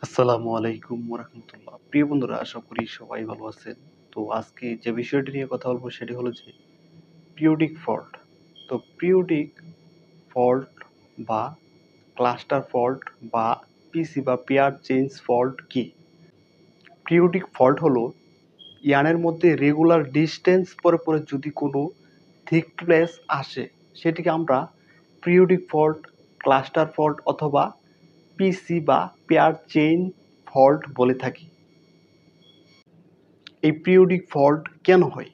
আসসালামু আলাইকুম রাহমাতুল্লাহ। প্রিয় বন্ধুরা, আশা করি সবাই ভালো আছেন। তো আজকে যে বিষয়টি নিয়ে কথা বলবো সেটি হলো যে পিরিয়ডিক ফল্ট। তো পিরিয়ডিক ফল্ট বা ক্লাস্টার ফল্ট বা পিসি বা পেয়ার চেঞ্জ ফল্ট কি? পিরিয়ডিক ফল্ট হলো ইয়ানের মধ্যে রেগুলার ডিসটেন্স পরে যদি কোনো থিকনেস আসে সেটিকে আমরা পিরিয়ডিক ফল্ট, ক্লাস্টার ফল্ট অথবা পিসি বা পেয়ার চেইন ফল্ট বলে থাকি। এই পিরিয়ডিক ফল্ট কেন হয়?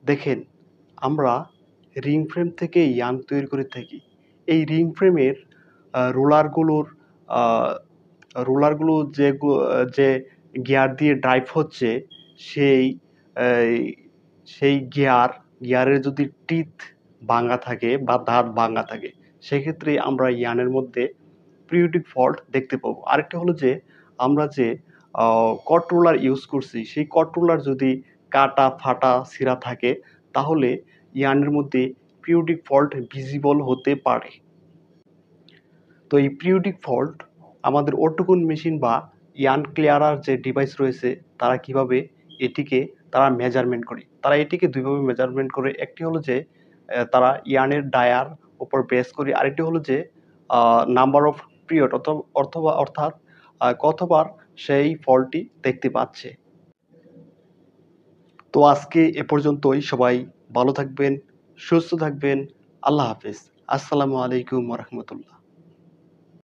দেখেন, আমরা রিং ফ্রেম থেকে ইয়ার্ন তৈরি করে থাকি। এই রিং ফ্রেমের রোলারগুলোর আ রোলারগুলো যে গিয়ার দিয়ে ড্রাইভ হচ্ছে সেই এই সেই গিয়ারের যদি টিথ ভাঙা থাকে বা দাঁত ভাঙা থাকে, সেক্ষেত্রে আমরা ইয়ার্নের মধ্যে পিরিয়ডিক ফল্ট দেখতে পাবো। আরেকটা হলো যে আমরা যে কট রোলার ইউজ করছি, সেই কট রোলার যদি কাটা, ফাটা, ছিঁড়া থাকে তাহলে ইয়ার্নের মধ্যে পিরিয়ডিক ফল্ট ভিজিবল হতে পারে। তো এই পিরিয়ডিক ফল্ট আমাদের অটোকুন মেশিন বা ইয়ার্ন ক্লিয়ারার যে ডিভাইস রয়েছে তারা কিভাবে এটিকে মেজারমেন্ট করে। তারা এটিকে ২ ভাবে মেজারমেন্ট করে। একটি হলো যে তারা ইয়ার্নের ডায়ার উপর বেস করে, আরেকটি হলো যে আ নাম্বার অফ পিরিয়ড অর্থাৎ কতবার সেই ফল্টটি দেখতে পাচ্ছে। তো আজকে এ পর্যন্তই। সবাই ভালো থাকবেন, সুস্থ থাকবেন। আল্লাহ হাফেজ। আসসালামু আলাইকুম ওয়া রাহমাতুল্লাহ।